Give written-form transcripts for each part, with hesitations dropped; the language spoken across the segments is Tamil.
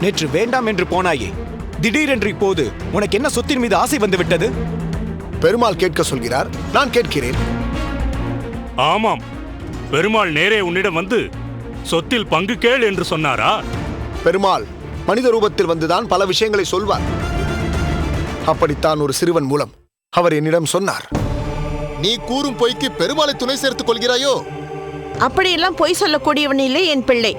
நேற்று வேண்டாம் என்று போனாயே, திடீரென்று இப்போது உனக்கு என்ன சொத்தின் மீது ஆசை வந்து விட்டது? பெருமாள் கேட்க சொல்கிறார், நான் கேட்கிறேன். ஆமாம், பெருமாள் நேரே உன்னிடம் வந்து சொத்தில் பங்கு கேள் என்று சொன்னாரா? பெருமாள் மனித ரூபத்தில் வந்துதான் பல விஷயங்களை சொல்வார். அப்படித்தான் ஒரு சிறுவன் மூலம் அவர் என்னிடம் சொன்னார். நீ கூறும் பொய்க்கு பெருமாளை துணை சேர்த்துக் கொள்கிறாயோ? அப்படியெல்லாம் பொய் சொல்லக்கூடியவன் இல்லை என் பிள்ளை.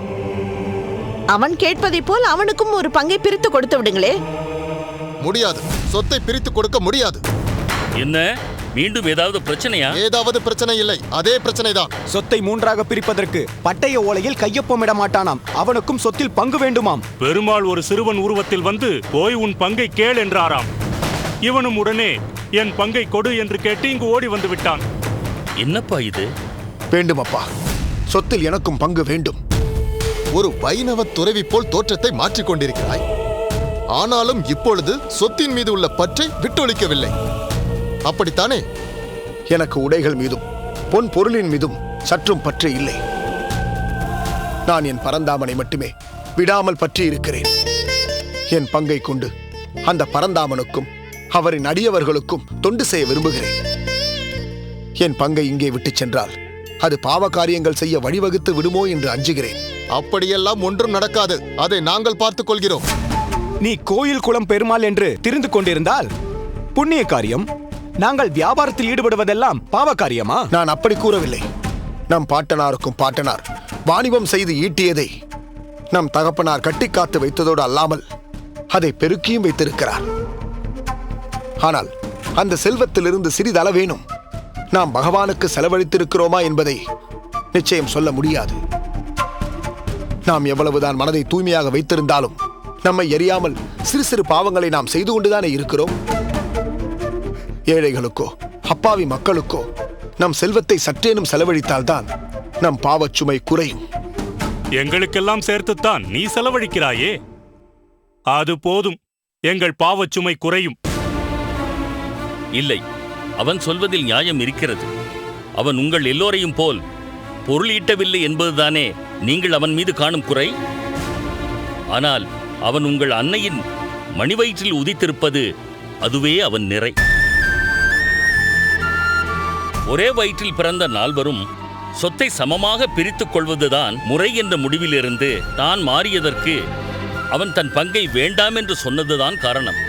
அவன் கேட்பதை போல் அவனுக்கும் ஒரு பங்கை பிரித்து கொடுத்து விடுங்களே. முடியாது, சொத்தை பிரித்து கொடுக்க முடியாது. என்ன, மீண்டும் ஏதாவது பிரச்சனையா? ஏதாவது பிரச்சனை இல்லை, அதே பிரச்சனை தான். சொத்தை மூன்றாக பிரிப்பதற்கு பட்டய ஓலையில் கையொப்பமிட மாட்டானாம். அவனுக்கும் சொத்தில் பங்கு வேண்டுமாம். பெருமாள் ஒரு சிறுவன் உருவத்தில் வந்து போய் உன் பங்கை கேள் என்றாராம். இவனும் உடனே என் பங்கை கொடு என்று கேட்டு இங்கு ஓடி வந்து விட்டான். என்னப்பா இது? வேண்டும் அப்பா, சொத்தில் எனக்கும் பங்கு வேண்டும். ஒரு வைணவ துறவி போல் தோற்றத்தை மாற்றிக் கொண்டிருக்கிறாய். ஆனாலும் இப்பொழுது சொத்தின் மீது உள்ள பற்றை விட்டொழிக்கவில்லை, அப்படித்தானே? எனக்கு உடைகள் மீதும் பொன் பொருளின் மீதும் சற்றும் பற்று இல்லை. நான் என் பரந்தாமனை மட்டுமே விடாமல் பற்றி இருக்கிறேன். என் பங்கை கொண்டு அந்த பரந்தாமனுக்கும் அவரின் அடியவர்களுக்கும் தொண்டு செய்ய விரும்புகிறேன். என் பங்கை இங்கே விட்டு சென்றால் அது பாவ காரியங்கள் செய்ய வழிவகுத்து விடுமோ என்று அஞ்சுகிறேன். அப்படியெல்லாம் ஒன்றும் நடக்காது, அதை நாங்கள் பார்த்துக் கொள்கிறோம். நீ கோயில் குளம் பெருமாள் என்று திரிந்து கொண்டிருந்தால் புண்ணிய காரியம், நாங்கள் வியாபாரத்தில் ஈடுபடுவதெல்லாம் பாவ காரியமா? நான் அப்படி கூறவில்லை. நம் பாட்டனாருக்கும் பாட்டனார் வாணிபம் செய்து ஈட்டியதை நம் தகப்பனார் கட்டி காத்து வைத்ததோடு அல்லாமல் அதை பெருக்கியும் வைத்திருக்கிறார். ஆனால் அந்த செல்வத்திலிருந்து சிறிதளவேனும் நாம் பகவானுக்கு செலவழித்திருக்கிறோமா என்பதை நிச்சயம் சொல்ல முடியாது. நாம் எவ்வளவுதான் மனதை தூய்மையாக வைத்திருந்தாலும் நம்மை எரியாமல் சிறு சிறு பாவங்களை நாம் செய்து கொண்டுதானே இருக்கிறோம். ஏழைகளுக்கோ அப்பாவி மக்களுக்கோ நம் செல்வத்தை சற்றேனும் செலவழித்தால்தான் நம் பாவச்சுமை குறையும். எங்களுக்கெல்லாம் சேர்த்துத்தான் நீ செலவழிக்கிறாயே, அது போதும், எங்கள் பாவச்சுமை குறையும். இல்லை, அவன் சொல்வதில் நியாயம் இருக்கிறது. அவன் உங்கள் எல்லோரையும் போல் பொருள் ஈட்டவில்லை என்பதுதானே நீங்கள் அவன் மீது காணும் குறை. ஆனால் அவன் உங்கள் அன்னையின் மணிவயிற்றில் உதித்திருப்பது, அதுவே அவன் நிறை. ஒரே வயிற்றில் பிறந்த நால்வரும் சொத்தை சமமாக பிரித்துக் கொள்வதுதான் முறை என்ற முடிவிலிருந்து தான் மாறியதற்கு அவன் தன் பங்கை வேண்டாம் என்று சொன்னதுதான் காரணம்.